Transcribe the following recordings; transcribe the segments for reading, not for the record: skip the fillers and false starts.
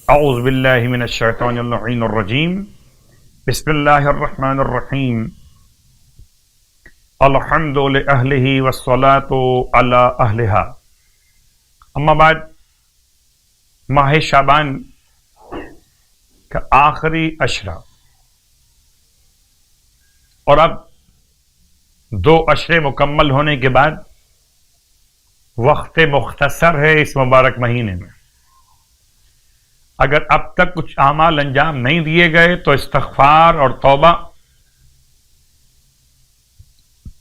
اعوذ باللہ من الشیطان اللعین الرجیم بسم اللہ الرحمن الرحیم الحمد لأہلہ والصلاة علی اہلہا۔ اما بعد، ماہ شعبان کا آخری عشرہ اور اب 2 عشرے مکمل ہونے کے بعد وقت مختصر ہے اس مبارک مہینے میں۔ اگر اب تک کچھ اعمال انجام نہیں دیے گئے تو استغفار اور توبہ،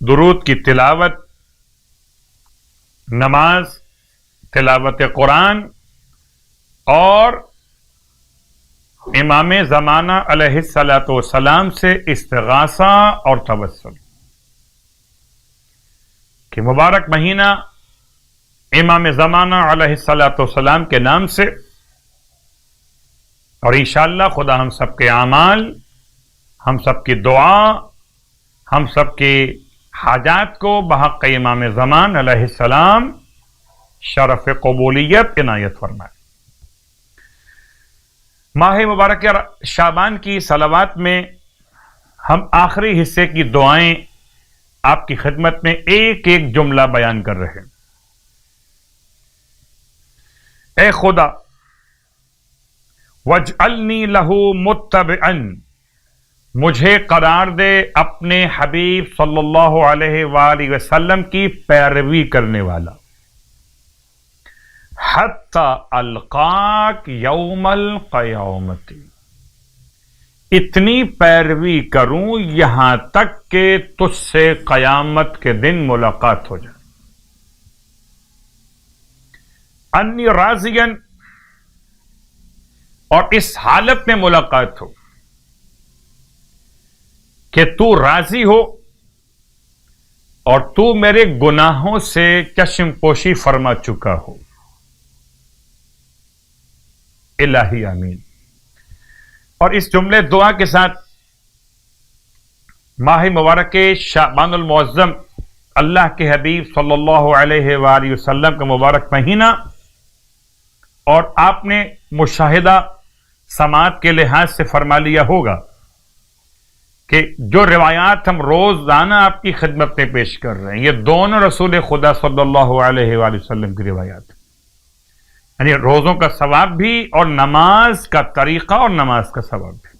درود کی تلاوت، نماز، تلاوت قرآن اور امام زمانہ علیہ الصلاۃ والسلام سے استغاثہ اور توسل کہ مبارک مہینہ امام زمانہ علیہ الصلاۃ والسلام کے نام سے، اور انشاءاللہ خدا ہم سب کے اعمال، ہم سب کی دعا، ہم سب کی حاجات کو بحق امام زمان علیہ السلام شرف قبولیت عنایت فرمائے۔ ماہ مبارک شعبان کی صلوات میں ہم آخری حصے کی دعائیں آپ کی خدمت میں ایک ایک جملہ بیان کر رہے ہیں۔ اے خدا، وَاجْعَلْنِي لَهُ مُتَّبِعًا، مجھے قرار دے اپنے حبیب صلی اللہ علیہ وآلہ وسلم کی پیروی کرنے والا، حتی القاک یوم القیامت، اتنی پیروی کروں یہاں تک کہ تجھ سے قیامت کے دن ملاقات ہو جائے۔ انی راضیاً، اور اس حالت میں ملاقات ہو کہ تو راضی ہو اور تو میرے گناہوں سے چشم پوشی فرما چکا ہو۔ الہی آمین۔ اور اس جملے دعا کے ساتھ ماہ مبارک شعبان المعظم، اللہ کے حبیب صلی اللہ علیہ وآلہ وسلم کا مبارک مہینہ، اور آپ نے مشاہدہ سماعت کے لحاظ سے فرما لیا ہوگا کہ جو روایات ہم روزانہ آپ کی خدمت میں پیش کر رہے ہیں، یہ دونوں رسول خدا صلی اللہ علیہ وآلہ وسلم کی روایات ہیں، یعنی روزوں کا ثواب بھی اور نماز کا طریقہ اور نماز کا ثواب بھی۔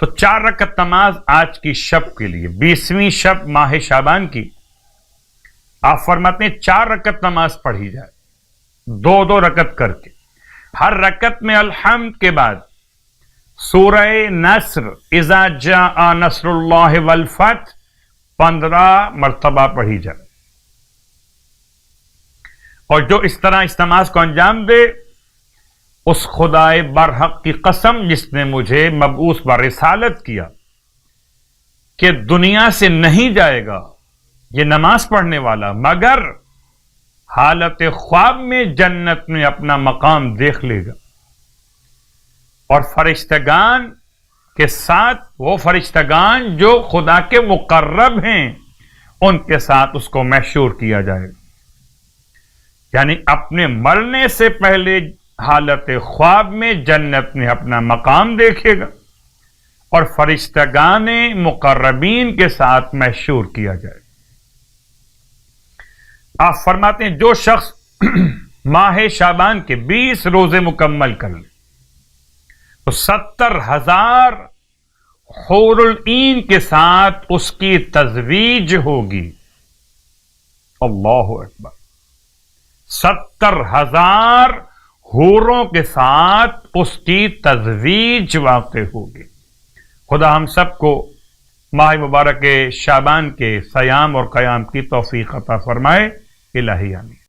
تو 4 رکعت نماز آج کی شب کے لیے، 20ویں شب ماہ شعبان کی، آپ فرماتے ہیں 4 رکعت نماز پڑھی جائے، 2 رکعت کر کے۔ ہر رکعت میں الحمد کے بعد سورہ نصر، اذا جاء نصر اللہ والفتح 15 مرتبہ پڑھی جائے۔ اور جو اس طرح اس نماز کو انجام دے، اس خدائے برحق کی قسم جس نے مجھے مبعوث برسالت کیا کہ دنیا سے نہیں جائے گا یہ نماز پڑھنے والا مگر حالت خواب میں جنت میں اپنا مقام دیکھ لے گا، اور فرشتگان کے ساتھ، وہ فرشتگان جو خدا کے مقرب ہیں، ان کے ساتھ اس کو محشور کیا جائے گا، یعنی اپنے مرنے سے پہلے حالت خواب میں جنت میں اپنا مقام دیکھے گا اور فرشتگان مقربین کے ساتھ محشور کیا جائے گا۔ آپ فرماتے ہیں جو شخص ماہ شعبان کے 20 روزے مکمل کر لے تو 70,000 حور العین کے ساتھ اس کی تزویج ہوگی۔ اللہ اکبر! 70,000 حوروں کے ساتھ اس کی تزویج واقع ہوگی۔ خدا ہم سب کو ماہ مبارک شعبان کے صیام اور قیام کی توفیق عطا فرمائے۔ الہی آمین۔